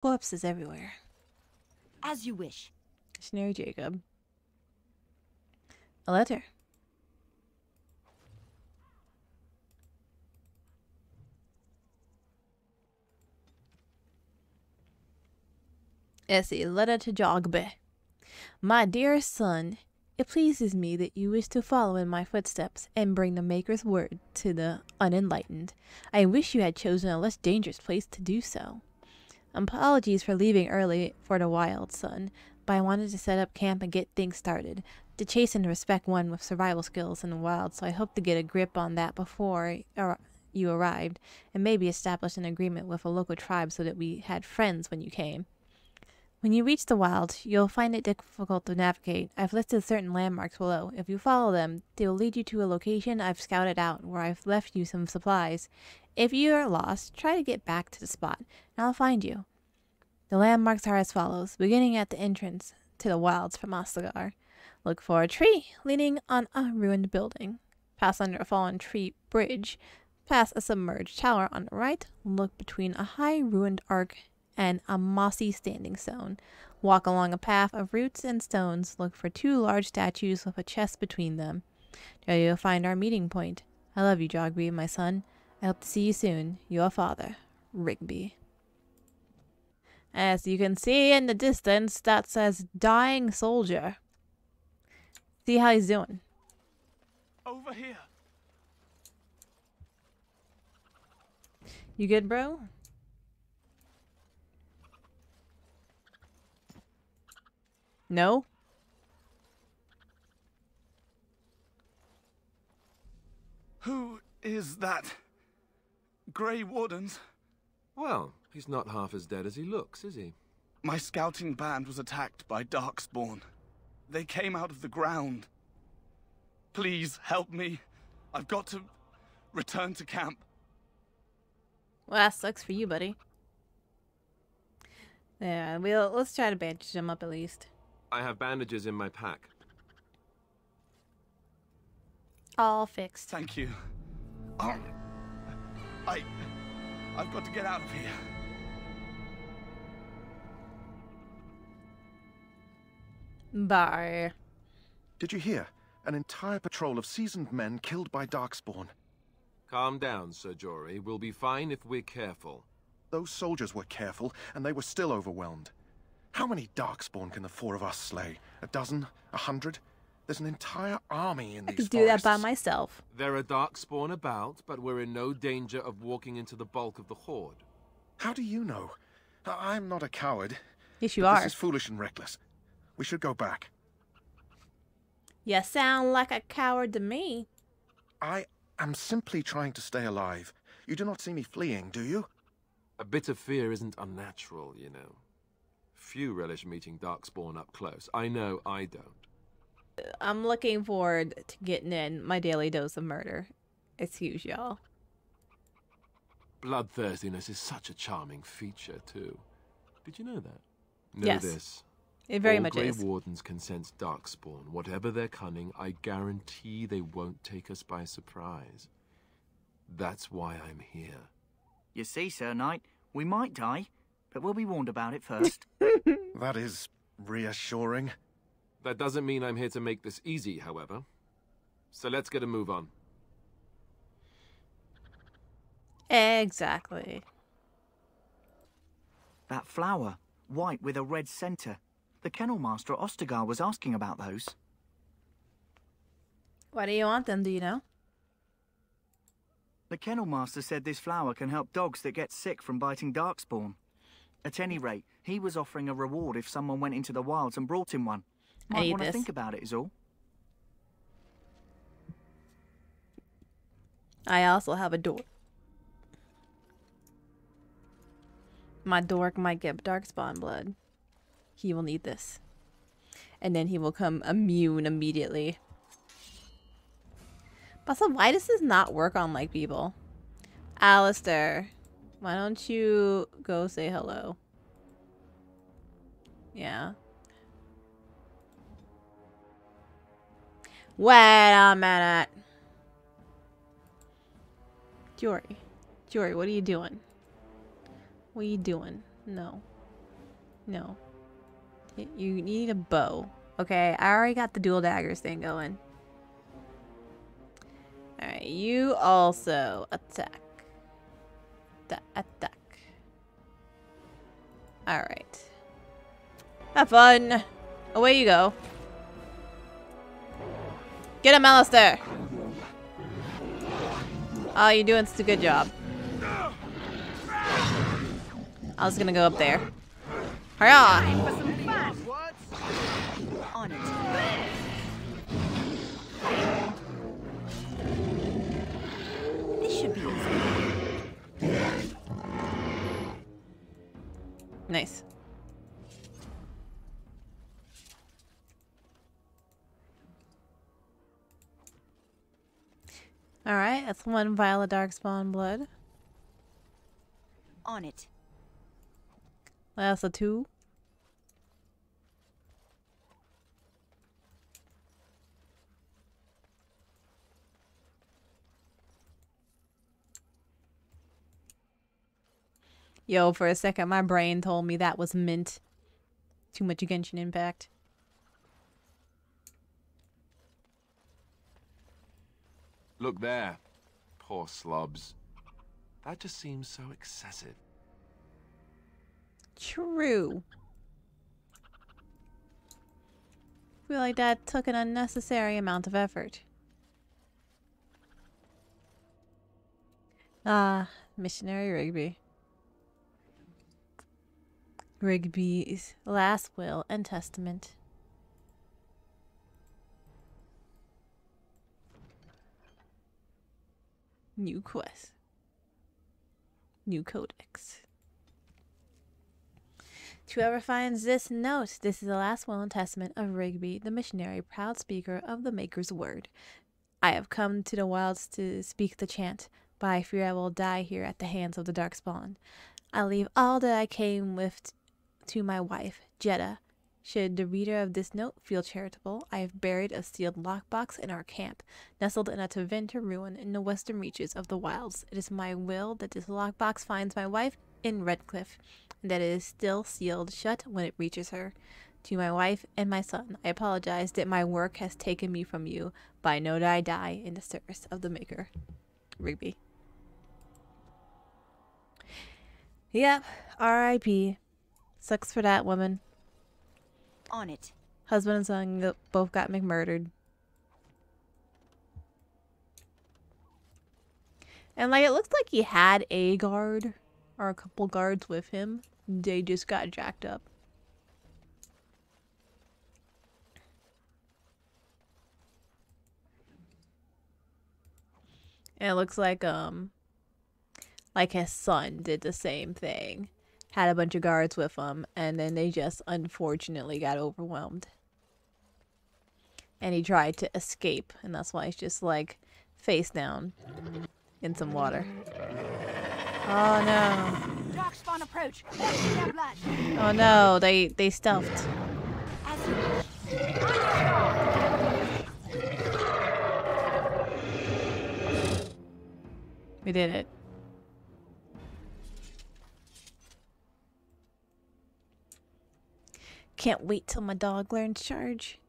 Corpses everywhere. As you wish. Missionary Jacob. A letter. Essay, letter to Jogbe. My dearest son, it pleases me that you wish to follow in my footsteps and bring the Maker's word to the unenlightened. I wish you had chosen a less dangerous place to do so. Apologies for leaving early for the wild, son, but I wanted to set up camp and get things started. To chase and respect one with survival skills in the wild, so I hope to get a grip on that before you arrived, and maybe establish an agreement with a local tribe so that we had friends when you came. When you reach the wild, you'll find it difficult to navigate. I've listed certain landmarks below. If you follow them, they will lead you to a location I've scouted out where I've left you some supplies. If you are lost, try to get back to the spot, and I'll find you. The landmarks are as follows, beginning at the entrance to the wilds from Ostagar. Look for a tree leaning on a ruined building. Pass under a fallen tree bridge. Pass a submerged tower on the right. Look between a high ruined arc and a mossy standing stone. Walk along a path of roots and stones. Look for 2 large statues with a chest between them. There you'll find our meeting point. I love you, Jogby, my son. I hope to see you soon. Your father, Rigby. As you can see in the distance, that says dying soldier. See how he's doing. Over here. You good, bro? No? Who is that? Grey Wardens? Well, he's not half as dead as he looks, is he? My scouting band was attacked by Darkspawn. They came out of the ground. Please help me. I've got to return to camp. Well, that sucks for you, buddy. Yeah, let's try to bandage him up at least. I have bandages in my pack. All fixed. Thank you. I've got to get out of here. Bye. Did you hear? An entire patrol of seasoned men killed by Darkspawn. Calm down, Sir Jory. We'll be fine if we're careful. Those soldiers were careful, and they were still overwhelmed. How many Darkspawn can the 4 of us slay? 12? 100? There's an entire army in these forests. I could do that by myself. There are Darkspawn about, but we're in no danger of walking into the bulk of the horde. How do you know? I'm not a coward. Yes, you are. This is foolish and reckless. We should go back. You sound like a coward to me. I am simply trying to stay alive. You do not see me fleeing, do you? A bit of fear isn't unnatural, you know. Few relish meeting Darkspawn up close. I know I don't. I'm looking forward to getting in my daily dose of murder. Excuse y'all. Bloodthirstiness is such a charming feature, too. Did you know that? Know Yes. this. It very All much Grey is. Wardens can sense Darkspawn. Whatever their cunning, I guarantee they won't take us by surprise. That's why I'm here. You see, Sir Knight, we might die, but we'll be warned about it first. That is reassuring. That doesn't mean I'm here to make this easy, however. So let's get a move on. Exactly. That flower, white with a red centre. The kennel master at Ostagar was asking about those. Why do you want them, do you know? The kennel master said this flower can help dogs that get sick from biting Darkspawn. At any rate, he was offering a reward if someone went into the wilds and brought him one. I Might need want to this. think about it is all. I also have a dork. My dork might get Darkspawn blood. He will need this. And then he will come immune immediately. But so why does this not work on like people? Alistair, why don't you go say hello? Yeah. Wait a minute. Jory, what are you doing? What are you doing? No. No. You need a bow. Okay, I already got the dual daggers thing going. Alright, you also attack. Attack. Alright. Have fun. Away you go. Get him, Alistair. Oh, you're doing such a good job. I was gonna go up there. Hurrah! On it. This should be easy. Nice. Alright, that's one vial of Darkspawn blood. On it. That's a 2. Yo, for a second, my brain told me that was mint. Too much Genshin Impact. Look there. Poor slobs. That just seems so excessive. True. Feel like that took an unnecessary amount of effort. Ah, Missionary Rigby. Rigby's last will and testament. New quest. New codex. To whoever finds this note, this is the last will and testament of Rigby, the missionary, proud speaker of the Maker's word. I have come to the wilds to speak the chant, but I fear I will die here at the hands of the Darkspawn. I leave all that I came with to my wife, Jeddah. Should the reader of this note feel charitable, I have buried a sealed lockbox in our camp, nestled in a Taventa ruin in the western reaches of the wilds. It is my will that this lockbox finds my wife in Redcliffe, and that it is still sealed shut when it reaches her. To my wife and my son, I apologize that my work has taken me from you, but I know that I die in the service of the Maker. Rigby. Yep, R.I.P. Sucks for that woman. On it. Husband and son both got McMurdered. And like it looks like he had a guard or a couple guards with him. They just got jacked up. And it looks like his son did the same thing. Had a bunch of guards with him, and then they just unfortunately got overwhelmed. And he tried to escape, and that's why he's just like face down in some water. Oh no. Darkspawn approach. Watch their blood. Oh no, they stealthed. As you wish. We did it. Can't wait till my dog learns charge.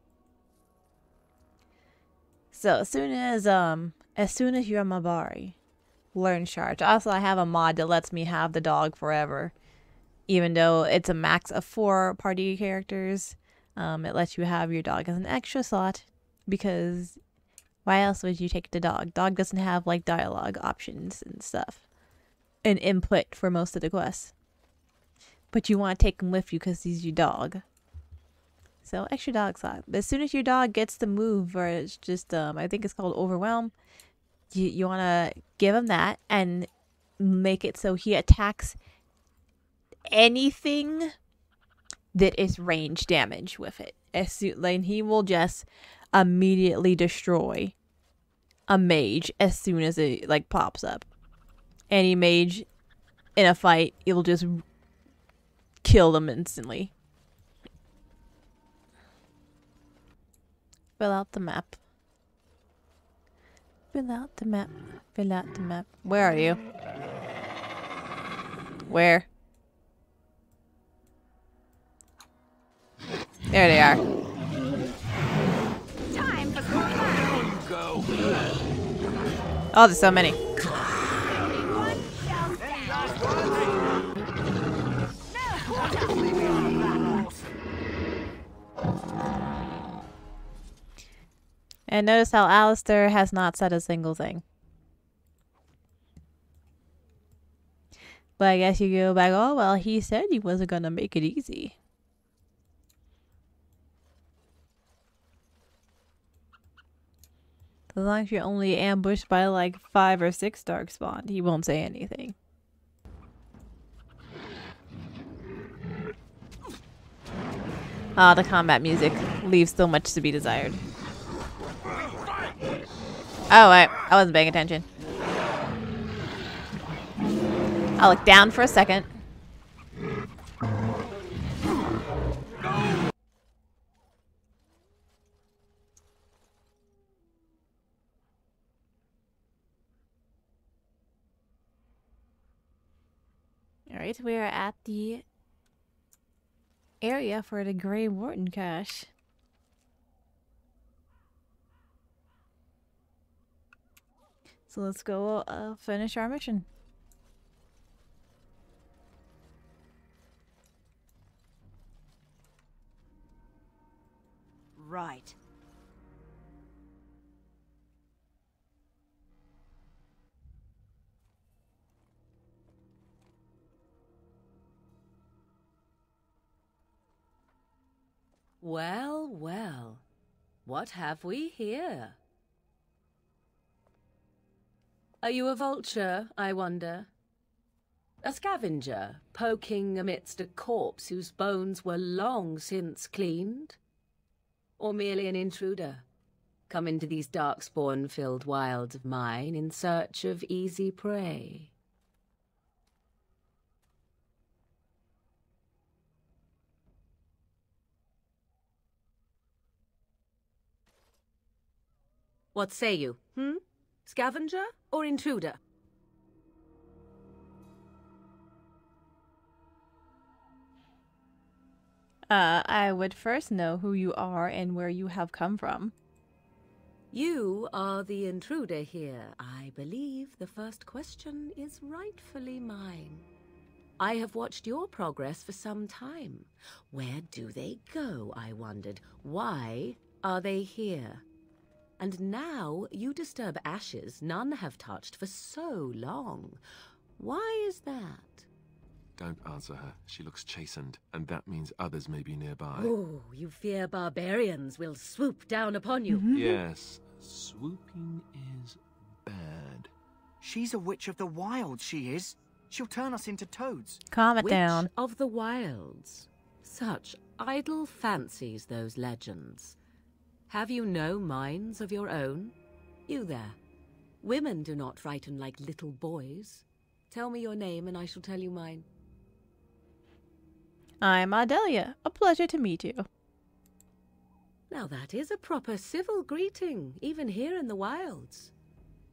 So as soon as you're Mabari, learn charge. Also, I have a mod that lets me have the dog forever, even though it's a max of 4 party characters. It lets you have your dog as an extra slot because why else would you take the dog? Dog doesn't have like dialogue options and stuff, and input for most of the quests. But you want to take him with you because he's your dog. So extra dog slot. But as soon as your dog gets the move, or it's just I think it's called overwhelm, you want to give him that and make it so he attacks anything that is range damage with it. Like he will just immediately destroy a mage as soon as it like pops up. Any mage in a fight, it'll just kill them instantly. Fill out the map. Fill out the map. Fill out the map. Where are you? Where? There they are. Time for some fun. Go. Oh, there's so many. One shall stand. And notice how Alistair has not said a single thing. But I guess you go back, oh, well, he said he wasn't going to make it easy. As long as you're only ambushed by like 5 or 6 Darkspawn, he won't say anything. Ah, the combat music leaves so much to be desired. Oh, wait, I wasn't paying attention. I'll look down for a second. Alright, we are at the area for the Grey Warden cache. So let's go finish our mission. Right. Well, well. What have we here? Are you a vulture, I wonder? A scavenger, poking amidst a corpse whose bones were long since cleaned? Or merely an intruder, come into these darkspawn-filled wilds of mine in search of easy prey? What say you, Scavenger or intruder? I would first know who you are and where you have come from. You are the intruder here. I believe the first question is rightfully mine. I have watched your progress for some time. Where do they go, I wondered. Why are they here? And now you disturb ashes none have touched for so long. Why is that? Don't answer her. She looks chastened, and that means others may be nearby. Oh, you fear barbarians will swoop down upon you. Yes, swooping is bad. She's a witch of the wild, she is. She'll turn us into toads. Calm it Witch down. of the wilds. Such idle fancies, those legends. Have you no minds of your own? You there. Women do not frighten like little boys. Tell me your name and I shall tell you mine. I'm Audelia. A pleasure to meet you. Now that is a proper civil greeting, even here in the wilds.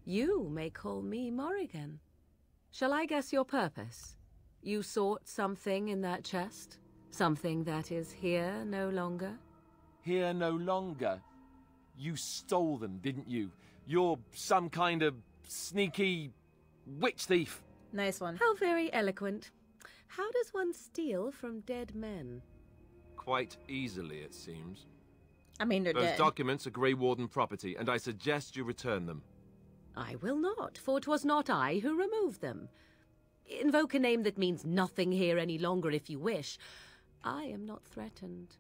You may call me Morrigan. Shall I guess your purpose? You sought something in that chest? Something that is here no longer? Here no longer. You stole them, didn't you? You're some kind of sneaky witch thief. Nice one. How very eloquent. How does one steal from dead men? Quite easily, it seems. I mean, they're Those dead. documents are Grey Warden property, and I suggest you return them. I will not, for 'twas not I who removed them. Invoke a name that means nothing here any longer if you wish. I am not threatened.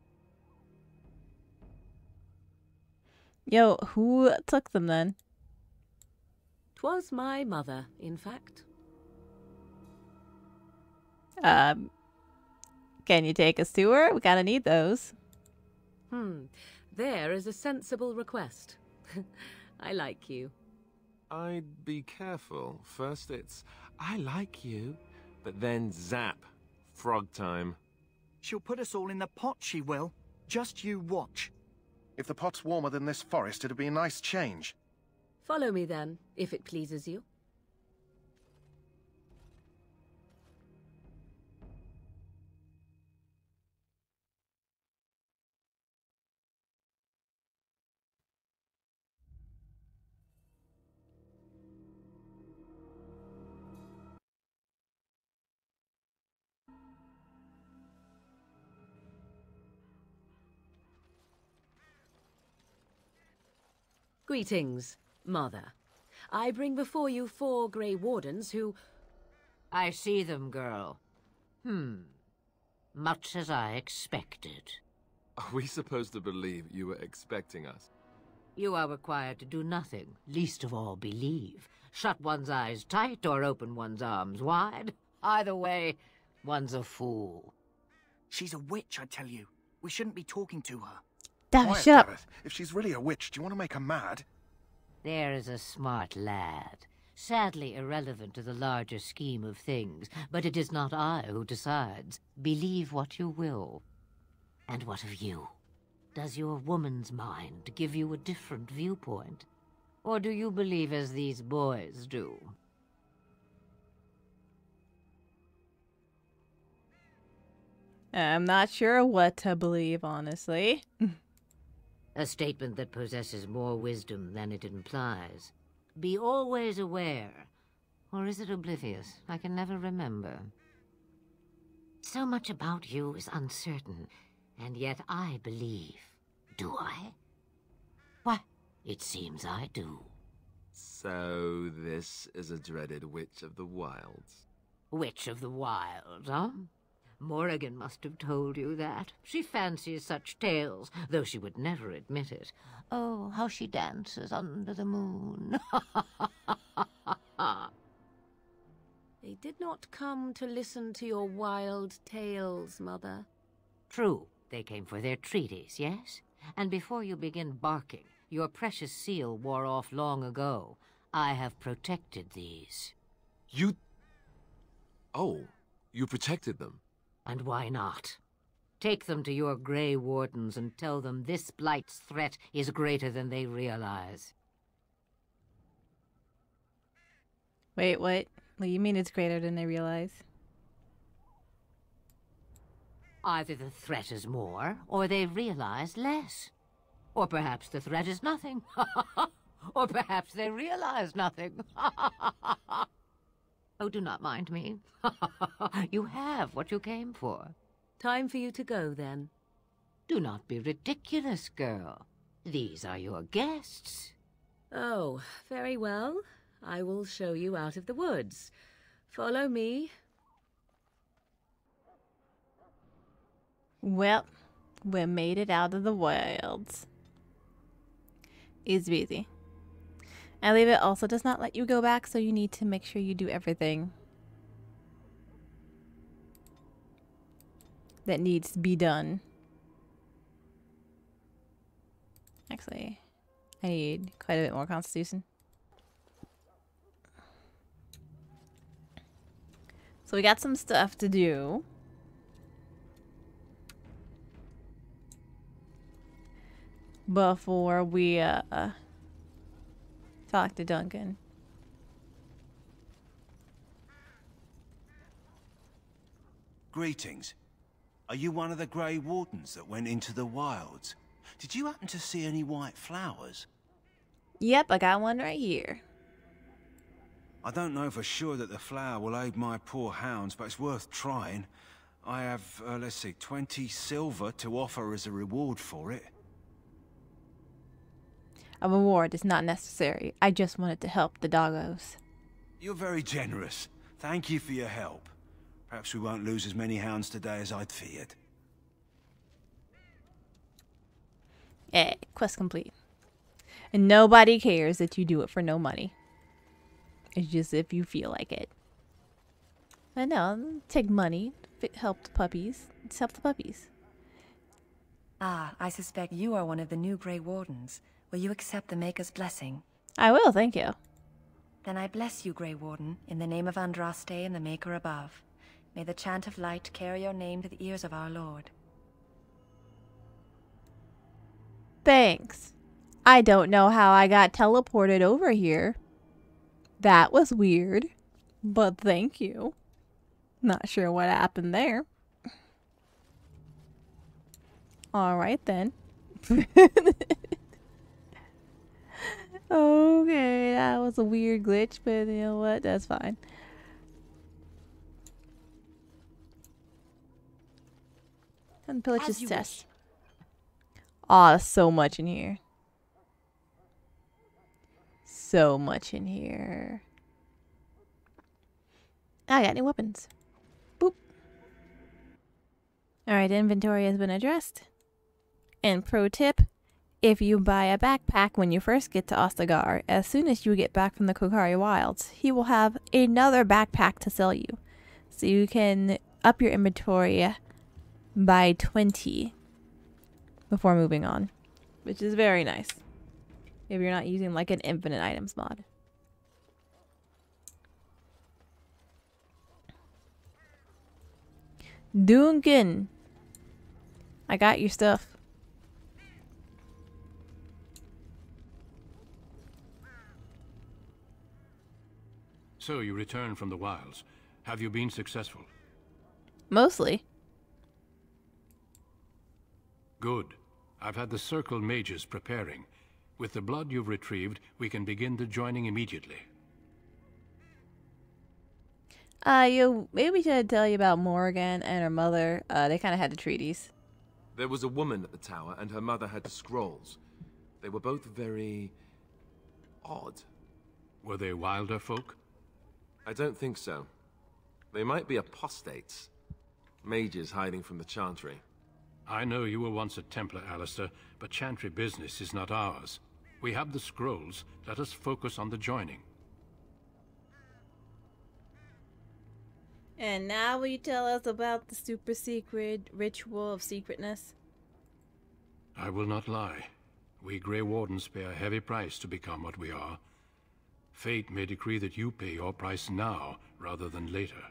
Yo, who took them then? 'Twas my mother, in fact. Can you take us to her? We gotta need those. There is a sensible request. I like you. I'd be careful. First it's, I like you, but then zap. Frog time. She'll put us all in the pot, she will. Just you watch. If the pot's warmer than this forest, it'd be a nice change. Follow me then, if it pleases you. Greetings, Mother. I bring before you 4 Grey Wardens who... I see them, girl. Much as I expected. Are we supposed to believe you were expecting us? You are required to do nothing, least of all believe. Shut one's eyes tight or open one's arms wide. Either way, one's a fool. She's a witch, I tell you. We shouldn't be talking to her. Quiet, Shut up. Gareth. If she's really a witch, do you want to make her mad? There is a smart lad. Sadly irrelevant to the larger scheme of things, but it is not I who decides. Believe what you will. And what of you? Does your woman's mind give you a different viewpoint? Or do you believe as these boys do? I'm not sure what to believe, honestly. A statement that possesses more wisdom than it implies. Be always aware. Or is it oblivious? I can never remember. So much about you is uncertain, and yet I believe. Do I? Why, it seems I do. So this is a dreaded Witch of the Wilds. Witch of the Wild, huh? Morrigan must have told you that. She fancies such tales, though she would never admit it. Oh, how she dances under the moon. They did not come to listen to your wild tales, Mother. True, they came for their treaties, yes? And before you begin barking, your precious seal wore off long ago. I have protected these. You... Oh, you protected them. And why not? Take them to your Grey Wardens and tell them this blight's threat is greater than they realize. Wait, what? What do you mean it's greater than they realize? Either the threat is more, or they realize less. Or perhaps the threat is nothing. Or perhaps they realize nothing. Oh, do not mind me. You have what you came for. Time for you to go, then. Do not be ridiculous, girl. These are your guests. Oh, very well. I will show you out of the woods. Follow me. Well, we made it out of the wilds. It's busy. I believe it also does not let you go back, so you need to make sure you do everything that needs to be done. Actually, I need quite a bit more constitution. So we got some stuff to do. Before we talk to Duncan. Greetings. Are you one of the Grey Wardens that went into the wilds? Did you happen to see any white flowers? Yep, I got one right here. I don't know for sure that the flower will aid my poor hounds, but it's worth trying. I have, let's see, 20 silver to offer as a reward for it. A reward is not necessary. I just wanted to help the doggos. You're very generous. Thank you for your help. Perhaps we won't lose as many hounds today as I'd feared. Hey, quest complete. And nobody cares that you do it for no money. It's just if you feel like it. I know, take money, help the puppies. Let's help the puppies. Ah, I suspect you are one of the new Grey Wardens. Will you accept the Maker's blessing? I will, thank you. Then I bless you, Grey Warden, in the name of Andraste and the Maker above. May the chant of light carry your name to the ears of our Lord. Thanks. I don't know how I got teleported over here. That was weird. But thank you. Not sure what happened there. Alright then. Okay, that was a weird glitch, but you know what? That's fine. And Pillage's test. Aw, so much in here. so much in here. I got new weapons. Boop. Alright, inventory has been addressed. And pro tip, if you buy a backpack when you first get to Ostagar, as soon as you get back from the Korcari Wilds, he will have another backpack to sell you. So you can up your inventory by 20 before moving on, which is very nice if you're not using like an infinite items mod. Duncan, I got your stuff. So you returned from the wilds. Have you been successful? Mostly. Good. I've had the Circle mages preparing. With the blood you've retrieved, we can begin the joining immediately. Maybe we should tell you about Morgan and her mother. They kind of had the treaties. There was a woman at the tower, and her mother had the scrolls. They were both very odd. Were they wilder folk? I don't think so. They might be apostates. Mages hiding from the Chantry. I know you were once a Templar, Alistair, but Chantry business is not ours. We have the scrolls. Let us focus on the joining. And now will you tell us about the super secret ritual of secretness? I will not lie. We Grey Wardens pay a heavy price to become what we are. Fate may decree that you pay your price now, rather than later.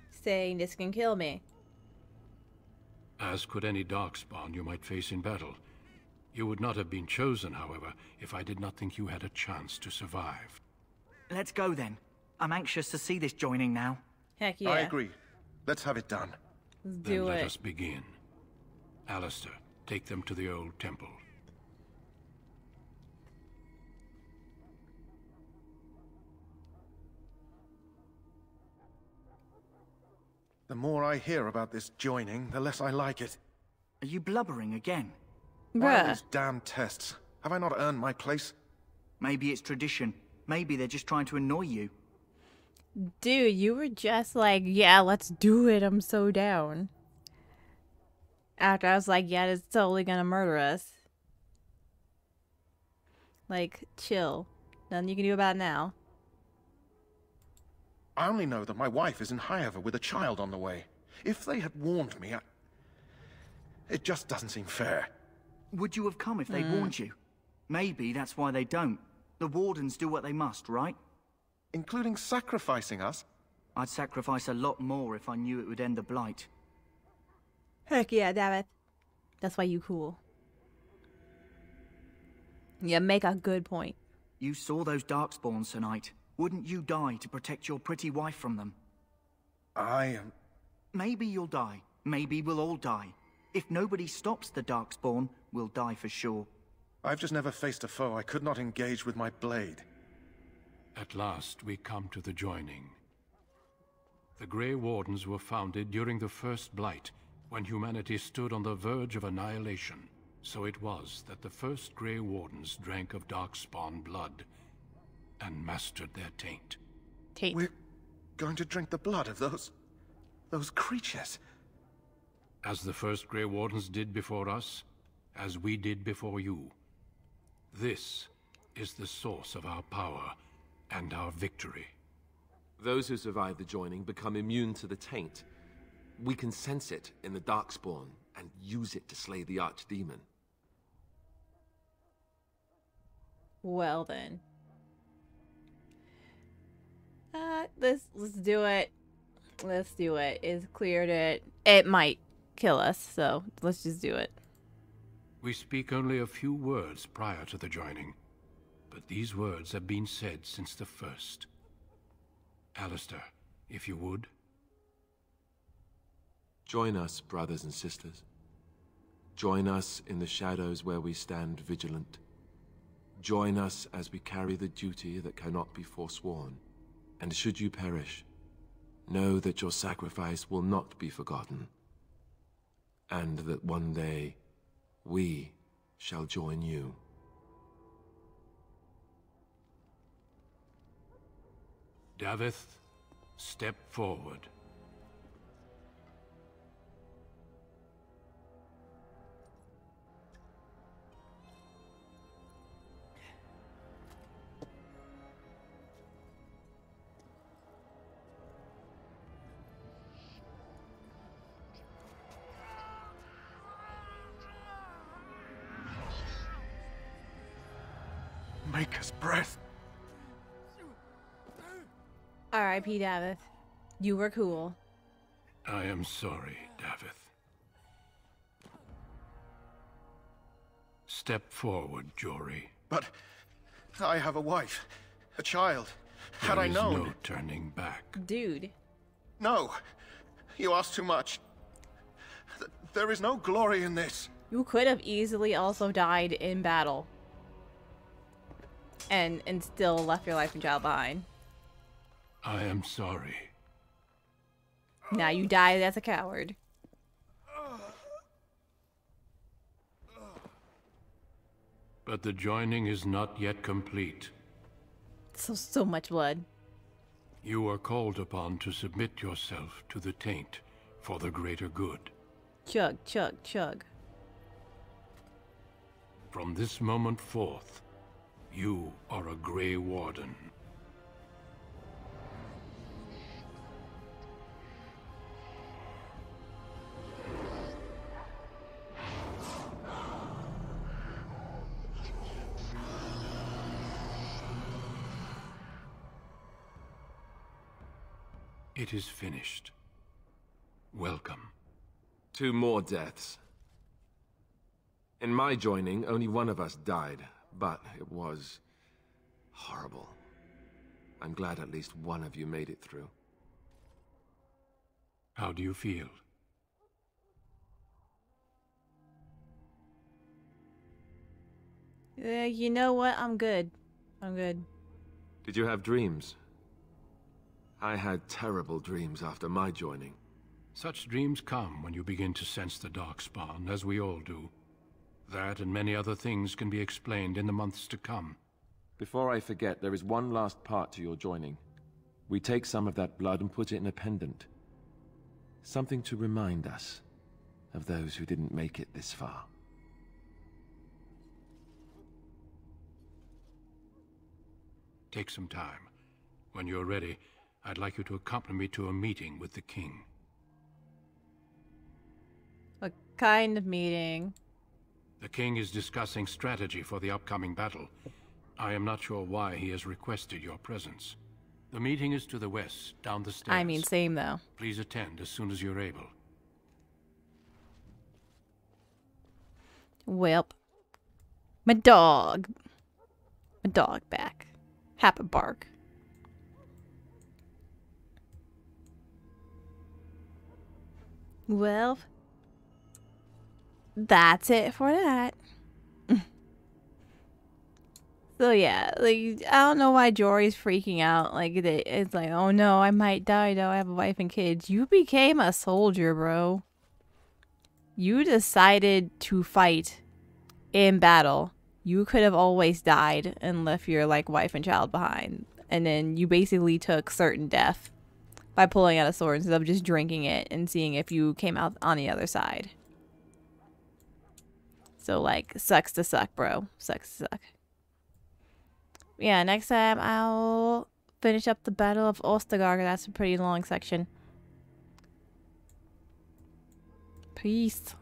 Saying this can kill me. As could any Darkspawn you might face in battle. You would not have been chosen, however, if I did not think you had a chance to survive. Let's go then. I'm anxious to see this joining now. Heck yeah. I agree. Let's have it done. Let's Then do let it. us begin. Alistair, take them to the old temple. The more I hear about this joining, the less I like it. Are you blubbering again? Why all Bruh. these damn tests? Have I not earned my place? Maybe it's tradition. Maybe they're just trying to annoy you. Dude, you were just like, yeah, let's do it. I'm so down. After I was like, yeah, it's totally gonna murder us. Like, chill. Nothing you can do about it now. I only know that my wife is in Highever with a child on the way. If they had warned me, it just doesn't seem fair. Would you have come if they'd warned you? Maybe that's why they don't. The Wardens do what they must, right? Including sacrificing us? I'd sacrifice a lot more if I knew it would end the Blight. Heck yeah, damn it. That's why you cool. You make a good point. You saw those Darkspawns tonight. Wouldn't you die to protect your pretty wife from them? I am... Maybe you'll die. Maybe we'll all die. If nobody stops the Darkspawn, we'll die for sure. I've just never faced a foe I could not engage with my blade. At last, we come to the joining. The Grey Wardens were founded during the First Blight, when humanity stood on the verge of annihilation. So it was that the first Grey Wardens drank of Darkspawn blood and mastered their taint. Taint. We're going to drink the blood of those creatures. As the first Grey Wardens did before us, as we did before you. This is the source of our power and our victory. Those who survive the joining become immune to the taint. We can sense it in the Darkspawn and use it to slay the Archdemon. Well then. Let's do it. Let's do it. It's cleared it. It might kill us, so let's just do it. We speak only a few words prior to the joining, but these words have been said since the first. Alistair, if you would. Join us, brothers and sisters. Join us in the shadows where we stand vigilant. Join us as we carry the duty that cannot be forsworn. And should you perish, know that your sacrifice will not be forgotten. And that one day, we shall join you. Davith, step forward. Maker's breath. R.I.P. Davith. You were cool. I am sorry, Davith. Step forward, Jory. But I have a wife, a child. Had I known... There is no turning back. Dude. No. You ask too much. There is no glory in this. You could have easily also died in battle. And still left your life and child behind. I am sorry. Now you died as a coward. But the joining is not yet complete. So much blood. You are called upon to submit yourself to the taint for the greater good. Chug, chug, chug. From this moment forth, you are a Grey Warden. It is finished. Welcome. 2 more deaths. In my joining, only one of us died, but it was horrible. I'm glad at least one of you made it through. How do you feel? You know what? I'm good. I'm good. Did you have dreams? I had terrible dreams after my joining. Such dreams come when you begin to sense the Darkspawn, as we all do. That and many other things can be explained in the months to come. Before I forget, there is one last part to your joining. We take some of that blood and put it in a pendant. Something to remind us of those who didn't make it this far. Take some time. When you're ready, I'd like you to accompany me to a meeting with the king. What kind of meeting? The king is discussing strategy for the upcoming battle. I am not sure why he has requested your presence. The meeting is to the west, down the stairs. I mean, same though. Please attend as soon as you're able. Welp. My dog. My dog back. Happy bark. Well, that's it for that. So yeah, like, I don't know why Jory's freaking out. Like, it's like, oh no, I might die though. I have a wife and kids. You became a soldier, bro. You decided to fight in battle. You could have always died and left your, like, wife and child behind. And then you basically took certain death by pulling out a sword instead of just drinking it and seeing if you came out on the other side. So, like, sucks to suck, bro. Sucks to suck. Yeah, next time I'll finish up the Battle of Ostagar. That's a pretty long section. Peace.